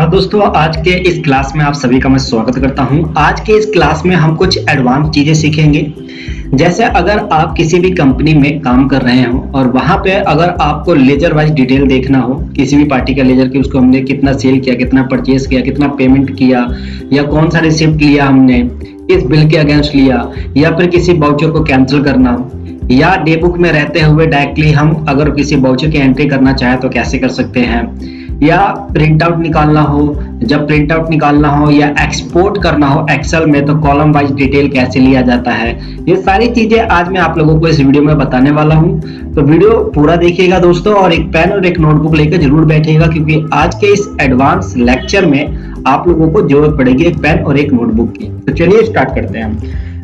हाँ दोस्तों, आज के इस क्लास में आप सभी का मैं स्वागत करता हूं। आज के इस क्लास में हम कुछ एडवांस चीजें सीखेंगे। जैसे अगर आप किसी भी कंपनी में काम कर रहे हो और वहां पे अगर आपको लेजर वाइज डिटेल देखना हो, किसी भी पार्टी का लेजर कि उसको हमने कितना सेल किया, कितना परचेज किया, कितना पेमेंट किया, या कौन सा रिसिप्ट लिया हमने, किस बिल के अगेंस्ट लिया, या फिर किसी वाउचर को कैंसिल करना, या डे बुक में रहते हुए डायरेक्टली हम अगर किसी वाउचर की एंट्री करना चाहे तो कैसे कर सकते हैं, या प्रिंट आउट निकालना हो, जब प्रिंट आउट निकालना हो या एक्सपोर्ट करना हो एक्सेल में तो कॉलम वाइज डिटेल कैसे लिया जाता है। ये सारी चीजें आज मैं आप लोगों को इस वीडियो में बताने वाला हूं, तो वीडियो पूरा देखिएगा दोस्तों, और एक पेन और एक नोटबुक लेकर जरूर बैठिएगा क्योंकि आज के इस एडवांस लेक्चर में आप लोगों को जरूरत पड़ेगी एक पेन और एक नोटबुक की। तो चलिए स्टार्ट करते हैं हम।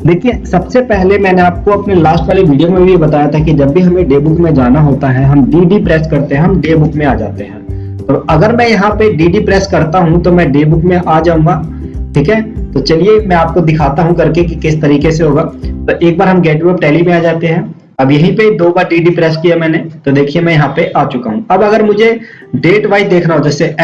देखिए, सबसे पहले मैंने आपको अपने लास्ट वाले वीडियो में भी बताया था कि जब भी हमें डे बुक में जाना होता है हम डी प्रेस करते हैं, हम डे बुक में आ जाते हैं। तो अगर मैं यहाँ पे डी प्रेस करता हूं तो मैं डे बुक में आ जाऊंगा। ठीक है, तो चलिए मैं आपको दिखाता हूं करके कि किस तरीके से होगा। तो एक बार हम गेटवे ऑफ टैली में आ जाते हैं। अब यहीं पे 2 बार डी प्रेस किया मैंने, तो देखिए मैं यहाँ पे आ चुका हूँ। अब अगर मुझे डेट वाइज देखना हो, जैसे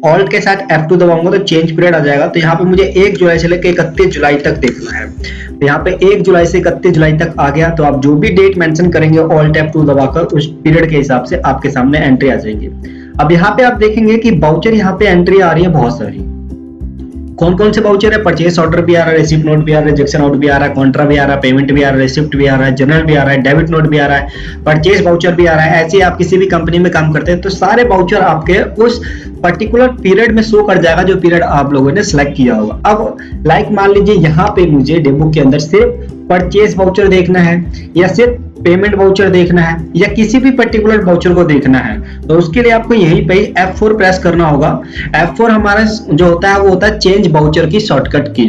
ऑल्ट के साथ F2 दबाऊंगा तो चेंज पीरियड आ जाएगा। तो यहाँ पे मुझे 1 जुलाई से लेकर 31 जुलाई तक देखना है। तो यहाँ पे 1 जुलाई से 31 जुलाई तक आ गया, तो आप जो भी डेट मेंशन करेंगे ऑल्ट F2 दबाकर उस पीरियड के हिसाब से आपके सामने एंट्री आ जाएगी। अब यहाँ पे आप देखेंगे कि वाउचर यहाँ पे एंट्री आ रही है बहुत सारी। कौन कौन से वाउचर है? परचेस ऑर्डर भी आ रहा है, रिसिप्ट नोट भी आ रहा है, रिजेक्शन आउट भी आ रहा है, कॉन्ट्रा भी आ रहा है, पेमेंट भी आ रहा है, रिसिप्ट भी आ रहा है, जर्नल भी आ रहा है, डेबिट नोट भी आ रहा है, परचेस वाउचर भी आ रहा है। ऐसे आप किसी भी कंपनी में काम करते हैं तो सारे वाउचर आपके उस पर्टिकुलर पीरियड में शो कर जाएगा जो पीरियड आप लोगों ने सिलेक्ट किया होगा। अब लाइक मान लीजिए यहाँ पे मुझे डे बुक के अंदर सिर्फ परचेस वाउचर देखना है, या सिर्फ पेमेंट वाउचर देखना है, या किसी भी पर्टिकुलर वाउचर को देखना है, तो उसके लिए आपको यहीं पे F4 प्रेस करना होगा। F4 हमारा जो होता है वो होता है चेंज वाउचर की शॉर्टकट की।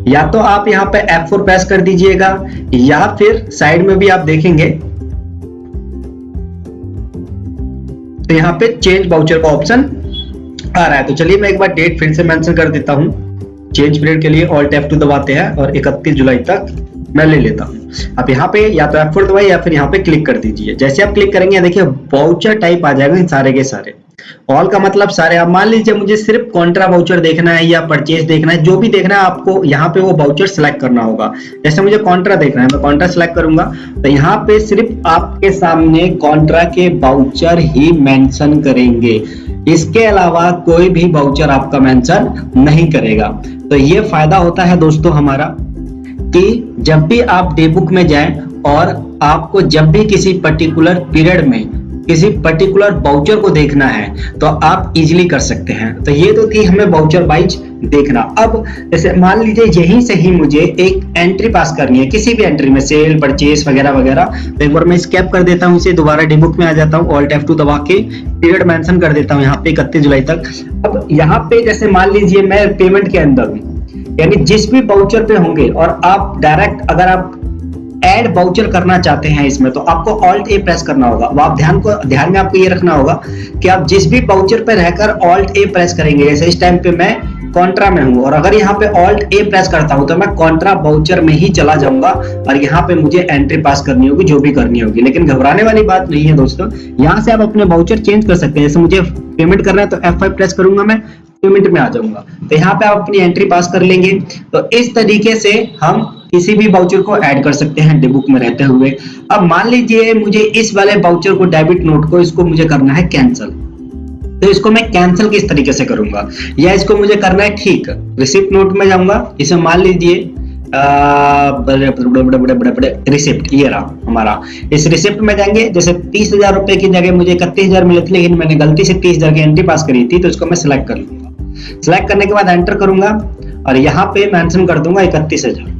या तो आप यहाँ पे F4 प्रेस कर दीजिएगा, या फिर साइड में भी आप देखेंगे तो यहाँ पे चेंज वाउचर का ऑप्शन आ रहा है। तो चलिए मैं एक बार डेट फिर से मेंशन कर देता हूँ। चेंज पीरियड के लिए ऑल्ट F2 दबाते हैं और 31 जुलाई तक मैं ले लेता हूँ। अब यहाँ पे या तो F4 दबाइए या फिर यहाँ पे क्लिक कर दीजिए। जैसे आप क्लिक करेंगे देखिए वाउचर टाइप आ जाएगा इन सारे के सारे। ऑल का मतलब सारे। अब मान लीजिए मुझे सिर्फ कॉन्ट्रा वाउचर देखना है या परचेज देखना है, जो भी देखना है आपको यहाँ पे वो वाउचर सिलेक्ट करना होगा। जैसे मुझे कॉन्ट्रा देखना है, मैं कॉन्ट्रा सिलेक्ट करूंगा तो यहाँ पे सिर्फ आपके सामने कॉन्ट्रा के वाउचर ही मेंशन करेंगे, इसके अलावा कोई भी वाउचर आपका मेंशन नहीं करेगा। तो ये फायदा होता है दोस्तों हमारा कि जब भी आप डे बुक में जाएं और आपको जब भी किसी पर्टिकुलर पीरियड में किसी पर्टिकुलर वाउचर को देखना है तो आप इजीली कर सकते हैं। तो ये तो थी हमें वाउचर वाइज देखना। अब जैसे मान लीजिए यहीं से ही मुझे एक एंट्री पास करनी है, किसी भी एंट्री में सेल परचेस वगैरह वगैरह, तो एक बार मैं स्केप कर देता हूँ इसे, दोबारा डे बुक में आ जाता हूँ, ऑल्ट F2 दबा के पीरियड मेंशन कर देता हूँ यहाँ पे 31 जुलाई तक। अब यहाँ पे जैसे मान लीजिए मैं पेमेंट के अंदर हूँ, यानी जिस भी वाउचर पे होंगे और आप डायरेक्ट अगर आप ऐड वाउचर करना चाहते हैं इसमें तो आपको ऑल्ट A प्रेस करना होगा। वो आप ध्यान में आपको ये रखना होगा कि आप जिस भी वाउचर पे रहकर ऑल्ट A प्रेस करेंगे, जैसे इस टाइम पे मैं कॉन्ट्रा में हूं और अगर यहाँ पे ऑल्ट A प्रेस करता हूं तो मैं कॉन्ट्रा वाउचर में ही चला जाऊंगा और यहाँ पे मुझे एंट्री पास करनी होगी जो भी करनी होगी। लेकिन घबराने वाली बात नहीं है दोस्तों, यहाँ से आप अपने वाउचर चेंज कर सकते हैं। जैसे मुझे पेमेंट करना है तो F5 प्रेस करूंगा, मैं पेमेंट में आ जाऊंगा, तो यहाँ पे आप अपनी एंट्री पास कर लेंगे। तो इस तरीके से हम किसी भी वाउचर को ऐड कर सकते हैं डे बुक में रहते हुए। अब मान लीजिए मुझे इस वाले वाउचर को, डेबिट नोट को, इसको मुझे करना है कैंसिल, तो इसको मैं कैंसिल किस तरीके से करूंगा, या इसको मुझे करना है ठीक रिसिप्ट नोट में जाऊंगा, इसे मान लीजिए रिसिप्ट, ये रहा हमारा। इस रिसिप्ट में जाएंगे, जैसे 30,000 रुपए की जगह मुझे 31,000 मिले थे लेकिन मैंने गलती से 30,000 की एंट्री पास करी थी, तो इसको मैं सिलेक्ट कर लूंगा। सिलेक्ट करने के बाद एंटर करूंगा और यहाँ पे मेंशन कर दूंगा 31,000।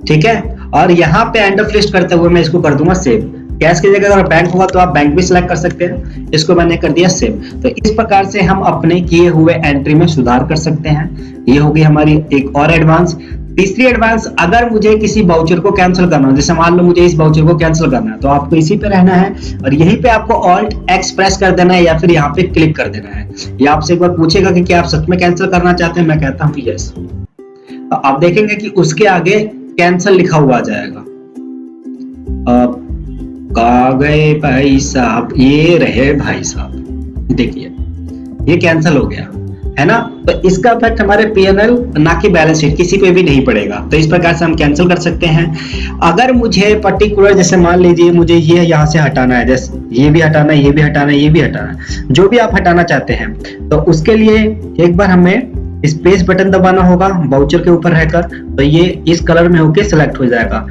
ठीक है, और यहाँ पे एंड ऑफ लिस्ट करते हुए मैं इसको कर दूंगा सेव। कैश की जगह अगर बैंक होगा तो आप बैंक भी सिलेक्ट कर सकते हैं, इसको मैंने कर दिया सेव। तो इस प्रकार से हम अपने किए हुए एंट्री में सुधार कर सकते हैं। ये होगी हमारी एक और एडवांस। तीसरी एडवांस, अगर मुझे किसी वाउचर को कैंसिल करना हो, जैसे मान लो मुझे इस वाउचर को कैंसिल करना है, तो आपको इसी पे रहना है और यहीं पे आपको ऑल्ट X प्रेस कर देना है या फिर यहाँ पे क्लिक कर देना है। ये आपसे एक बार पूछेगा कि क्या आप सच में कैंसिल करना चाहते हैं, मैं कहता हूँ यस, तो आप देखेंगे कि उसके आगे कैंसिल लिखा हुआ आ जाएगा। कहाँ गए भाई साहब, ये रहे भाई साहब, देखिए ये कैंसिल हो गया, है ना। तो इसका इफेक्ट हमारे P&L ना कि बैलेंस शीट किसी पे भी नहीं पड़ेगा। तो इस प्रकार से हम कैंसिल कर सकते हैं। अगर मुझे पर्टिकुलर, जैसे मान लीजिए मुझे ये यहाँ से हटाना है, जैसे ये भी हटाना है, ये भी हटाना है, ये भी हटाना है, जो भी आप हटाना चाहते हैं, तो उसके लिए एक बार हमें स्पेस बटन दबाना होगा वाउचर के ऊपर रहकर। तो ये इस कलर में होके सिलेक्ट हो जाएगा।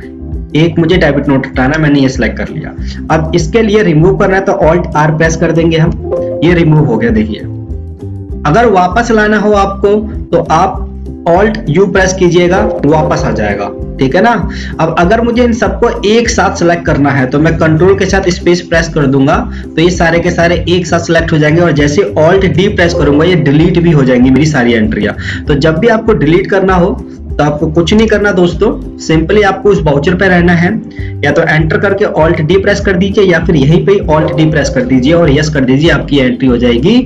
एक मुझे डेबिट नोट हटाना, मैंने ये सिलेक्ट कर लिया। अब इसके लिए रिमूव करना है तो Alt R प्रेस कर देंगे हम, ये रिमूव हो गया। देखिए, अगर वापस लाना हो आपको तो आप Alt U प्रेस कीजिएगा, वापस आ जाएगा, ठीक है ना। अब अगर मुझे इन सबको एक साथ सेलेक्ट करना है तो मैं कंट्रोल के साथ स्पेस प्रेस कर दूंगा, तो ये सारे के सारे एक साथ सेलेक्ट हो जाएंगे। और जैसे Alt D प्रेस करूंगा ये डिलीट भी हो जाएंगी मेरी सारी एंट्रियां। तो जब भी आपको डिलीट करना हो तो आपको कुछ नहीं करना दोस्तों, सिंपली आपको उस वाउचर पे रहना है, या तो एंटर करके Alt D प्रेस कर दीजिए या फिर यहीं पे Alt D प्रेस कर दीजिए और यस कर दीजिए, आपकी एंट्री हो जाएगी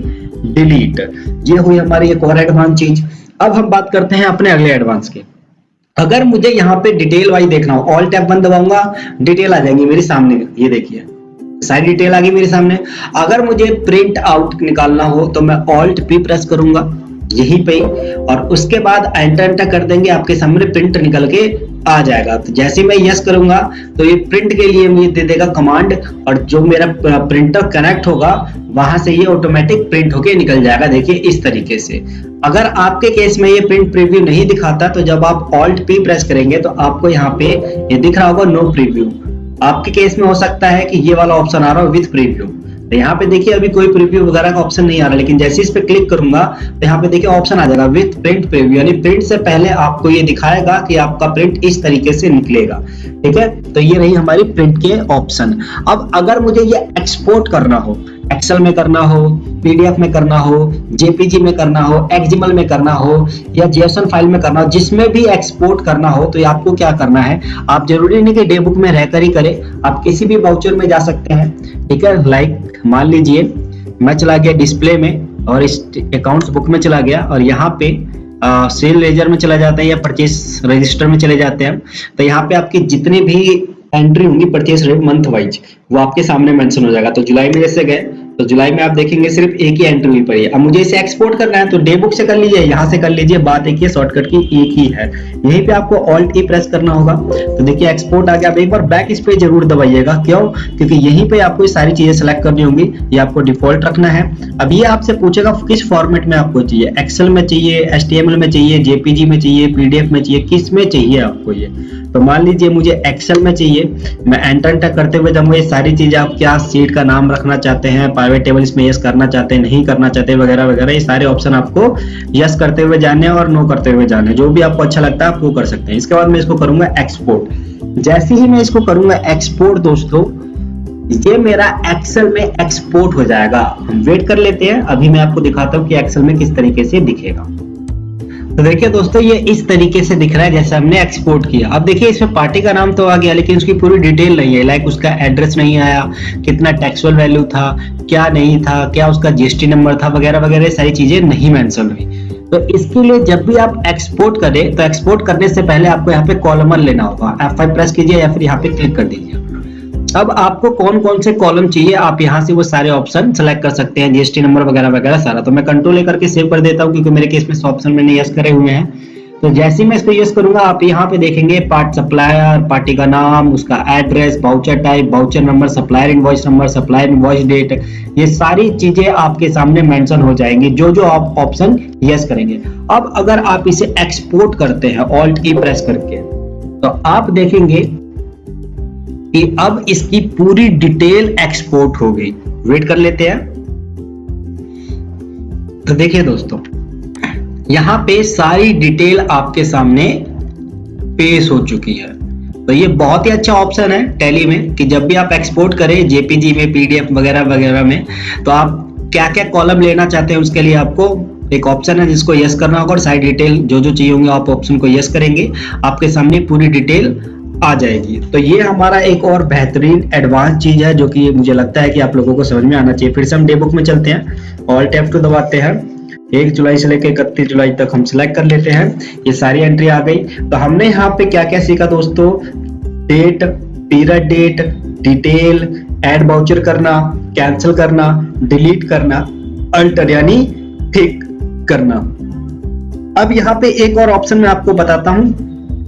डिलीट। ये हुई हमारी एक और एडवांस चीज। अब हम बात करते हैं अपने अगले एडवांस के। अगर मुझे यहाँ पे डिटेल वाइज देखना हो, Alt F1 दबाऊंगा, डिटेल आ जाएंगी मेरे सामने। ये देखिए सारी डिटेल आ गई मेरे सामने। अगर मुझे प्रिंट आउट निकालना हो तो मैं Alt P प्रेस करूंगा यहीं पे, और उसके बाद एंटर कर देंगे, आपके सामने प्रिंट निकल के आ जाएगा। तो जैसे मैं यस करूंगा तो ये प्रिंट के लिए मुझे दे देगा कमांड, और जो मेरा प्रिंटर कनेक्ट होगा वहां से ये ऑटोमेटिक प्रिंट होके निकल जाएगा। देखिए इस तरीके से। अगर आपके केस में ये प्रिंट प्रीव्यू नहीं दिखाता तो जब आप Alt P प्रेस करेंगे तो आपको यहाँ पे ये दिख रहा होगा नो प्रीव्यू। आपके केस में हो सकता है कि ये वाला ऑप्शन आ रहा हो विथ प्रीव्यू। तो यहाँ पे देखिए अभी कोई प्रीव्यू वगैरह का ऑप्शन नहीं आ रहा, लेकिन जैसे इस पे क्लिक करूंगा तो यहाँ पे देखिए ऑप्शन आ जाएगा विथ प्रिंट प्रीव्यू, यानी प्रिंट से पहले आपको ये दिखाएगा कि आपका प्रिंट इस तरीके से निकलेगा, ठीक है। तो ये रही हमारी प्रिंट के ऑप्शन। अब अगर मुझे ये एक्सपोर्ट करना हो, एक्सेल में करना हो, पीडीएफ में करना हो, जेपीजी में करना हो, एक्सएमएल में करना हो, या जेएसएन फाइल में करना हो, जिसमें भी एक्सपोर्ट करना हो, तो आपको क्या करना है, आप जरूरी नहीं कि डे बुक में रहकर ही करें, आप किसी भी वाउचर में जा सकते हैं, ठीक है। लाइक मान लीजिए मैं चला गया डिस्प्ले में और इस अकाउंट्स बुक में चला गया, और यहाँ पे सेल लेजर में चला जाता है या परचेस रजिस्टर में चले जाते हैं। तो यहाँ पे आपकी जितनी भी एंट्री होंगी परचेस रेट मंथ वाइज वो आपके सामने मेंशन हो जाएगा। तो जुलाई में जैसे गए तो जुलाई में आप देखेंगे सिर्फ एक ही एंट्री हुई पड़ी है। अब मुझे इसे एक्सपोर्ट करना है तो डे बुक से कर लीजिए, यहाँ से कर लीजिए, बात एक ही शॉर्टकट की एक ही है। यहीं पे आपको Alt E प्रेस करना होगा। तो देखिए एक्सपोर्ट आ गया। अब एक बार बैक इस पे जरूर दबाइएगा, क्यों? क्योंकि यहीं पे आपको ये सारी चीजें सेलेक्ट करनी होंगी, ये आपको डिफॉल्ट रखना है। अब ये आपसे पूछेगा किस फॉर्मेट में आपको चाहिए, एक्सेल में चाहिए, HTML में चाहिए, जेपीजी में चाहिए, पीडीएफ में चाहिए, किस में चाहिए आपको ये। तो मान लीजिए मुझे एक्सेल में चाहिए, मैं एंटर करते हुए जाऊंगा, ये सारी चीजें आप क्या सीट का नाम रखना चाहते हैं, प्राइवेट टेबल इसमें यस करना चाहते हैं, नहीं करना चाहते वगैरह वगैरह, ये सारे ऑप्शन आपको यस करते हुए जाने और नो करते हुए जाने, जो भी आपको अच्छा लगता है आप वो कर सकते हैं। इसके बाद मैं इसको करूंगा एक्सपोर्ट। जैसे ही मैं इसको करूंगा एक्सपोर्ट दोस्तों, ये मेरा एक्सेल में एक्सपोर्ट हो जाएगा। हम वेट कर लेते हैं, अभी मैं आपको दिखाता हूँ कि एक्सेल में किस तरीके से दिखेगा। तो देखिए दोस्तों ये इस तरीके से दिख रहा है जैसे हमने एक्सपोर्ट किया। अब देखिए इसमें पार्टी का नाम तो आ गया, लेकिन उसकी पूरी डिटेल नहीं है, लाइक उसका एड्रेस नहीं आया, कितना टैक्सुअल वैल्यू था, क्या नहीं था, क्या उसका जीएसटी नंबर था, वगैरह वगैरह सारी चीजें नहीं मेंशन हुई। तो इसके लिए जब भी आप एक्सपोर्ट करें तो एक्सपोर्ट करने से पहले आपको यहाँ पे कॉलमर लेना होगा। F5 प्रेस कीजिए या फिर यहाँ पे क्लिक कर दीजिए। अब आपको कौन कौन से कॉलम चाहिए आप यहाँ से वो सारे ऑप्शन सेलेक्ट कर सकते हैं, जीएसटी नंबर वगैरह वगैरह सारा। तो मैं कंट्रोल लेकर के सेव कर देता हूँ क्योंकि मेरे केस में ऑप्शन मैंने यस करे हुए हैं। तो जैसे ही मैं इसको यस करूंगा आप यहाँ पे देखेंगे पार्ट सप्लायर, पार्टी का नाम, उसका address, voucher type, voucher number, supplier invoice number, supplier invoice date, ये सारी चीजें आपके सामने मेंशन हो जाएंगी जो जो आप ऑप्शन यस करेंगे। अब अगर आप इसे एक्सपोर्ट करते हैं Alt E प्रेस करके तो आप देखेंगे कि अब इसकी पूरी डिटेल एक्सपोर्ट हो गई। वेट कर लेते हैं। तो देखिए दोस्तों यहां पे सारी डिटेल आपके सामने पेश हो चुकी है। तो ये बहुत ही अच्छा ऑप्शन है टैली में कि जब भी आप एक्सपोर्ट करें जेपीजी में, पीडीएफ वगैरह वगैरह में, तो आप क्या क्या कॉलम लेना चाहते हैं उसके लिए आपको एक ऑप्शन है जिसको यस करना होगा और सारी डिटेल जो जो चाहिए होंगे आप ऑप्शन को यस करेंगे, आपके सामने पूरी डिटेल आ जाएगी। तो ये हमारा एक और बेहतरीन एडवांस चीज है जो कि मुझे लगता है कि आप लोगों को समझ में आना चाहिए। फिर से हम डे बुक में चलते हैं, Alt F2 दबाते हैं, 1 जुलाई से लेकर 31 जुलाई तक हम सिलेक्ट कर लेते हैं। ये सारी एंट्री आ गई। तो हमने यहाँ पे क्या क्या सीखा दोस्तों, date, period date, detail, add voucher करना, कैंसिल करना, डिलीट करना। अल्टर यानी ठीक करना। अब यहाँ पे एक और ऑप्शन मैं आपको बताता हूं,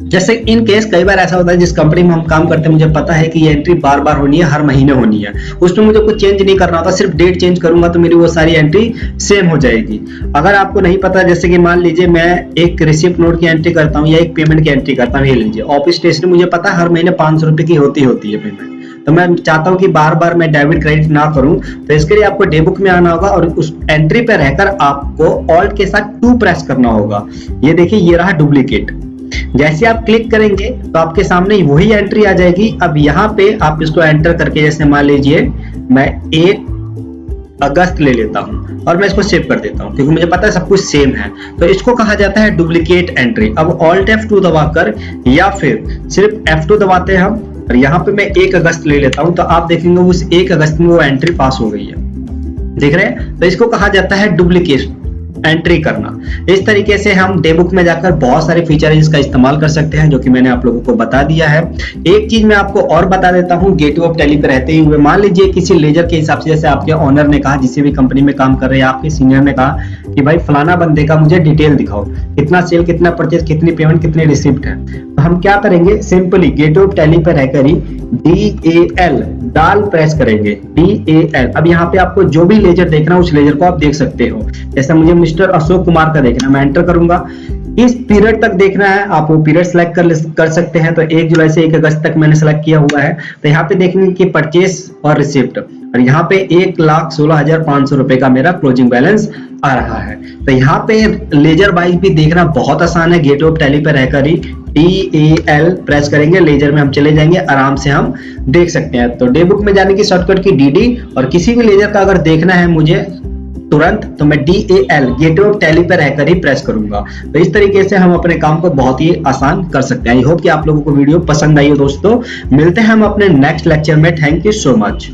जैसे इन केस कई बार ऐसा होता है जिस कंपनी में हम काम करते हैं मुझे पता है कि ये एंट्री बार बार होनी है, हर महीने होनी है, उसमें मुझे कुछ चेंज नहीं करना होता, सिर्फ डेट चेंज करूंगा तो मेरी वो सारी एंट्री सेम हो जाएगी। अगर आपको नहीं पता, जैसे कि मान लीजिए मैं एक रिसिप्ट नोट की एंट्री करता हूँ या एक पेमेंट की एंट्री करता हूँ, ये लीजिए ऑफिस स्टेशनरी, मुझे पता है हर महीने 500 रुपए की होती है पेमेंट, तो मैं चाहता हूं कि बार बार मैं डेबिट क्रेडिट ना करूं, तो इसके लिए आपको डे बुक में आना होगा और उस एंट्री पे रहकर आपको ऑल्ट के साथ 2 प्रेस करना होगा। ये देखिए ये रहा डुप्लीकेट, जैसे आप क्लिक करेंगे तो आपके सामने वही एंट्री आ जाएगी। अब यहाँ पे आप इसको एंटर करके, जैसे मान लीजिए मैं 1 अगस्त ले लेता हूं और मैं इसको सेव कर देता हूं क्योंकि मुझे पता है सब कुछ सेम है, तो इसको कहा जाता है डुप्लीकेट एंट्री। अब ऑल्ट F2 दबाकर या फिर सिर्फ F2 दबाते हैं हम, और यहाँ पे मैं 1 अगस्त ले लेता हूं, तो आप देखेंगे उस 1 अगस्त में वो एंट्री पास हो गई है, देख रहे हैं। तो इसको कहा जाता है डुप्लीकेट एंट्री करना। इस तरीके से हम डे बुक में जाकर बहुत सारे फीचर है जिसका इस्तेमाल कर सकते हैं, जो कि मैंने आप लोगों को बता दिया है। एक चीज मैं आपको और बता देता हूं, गेटवे ऑफ टैली पे रहते हुए मान लीजिए किसी लेजर के हिसाब से, जैसे आपके ओनर ने कहा, जिस भी कंपनी में काम कर रहे हैं आपके सीनियर ने कहा कि भाई फलाना बंदे का मुझे डिटेल दिखाओ, कितना सेल, कितना परचेज, कितनी पेमेंट, कितने रिसिप्ट है, तो हम क्या करेंगे, सिंपली गेटवे ऑफ टैली पे रहकर ही DAL डाल प्रेस करेंगे, DAL। अब यहाँ पे आपको जो भी लेजर देखना है उस लेजर को आप देख सकते हो, जैसे मुझे मिस्टर अशोक कुमार का देखना है, मैं एंटर करूंगा। इस पीरियड तक देखना है, आप वो पीरियड सेलेक्ट कर सकते हैं, तो 1 जुलाई से 1 अगस्त तक मैंने सेलेक्ट किया हुआ है। तो यहाँ पे देखेंगे कि परचेस और रिसिप्ट, और यहाँ पे 1,16,500 रुपए का मेरा क्लोजिंग बैलेंस आ रहा है। तो यहाँ पे लेजर वाइज भी देखना बहुत आसान है, गेटवे ऑफ टैली पे रहकर ही DAL प्रेस करेंगे, लेजर में हम चले जाएंगे, आराम से हम देख सकते हैं। तो डे बुक में जाने की शॉर्टकट की DD, और किसी भी लेजर का अगर देखना है मुझे तुरंत, तो मैं DAL गेटवे ऑफ टैली पे रहकर ही प्रेस करूंगा। तो इस तरीके से हम अपने काम को बहुत ही आसान कर सकते हैं। आई होप कि आप लोगों को वीडियो पसंद आई हो दोस्तों। मिलते हैं हम अपने नेक्स्ट लेक्चर में। Thank you so much.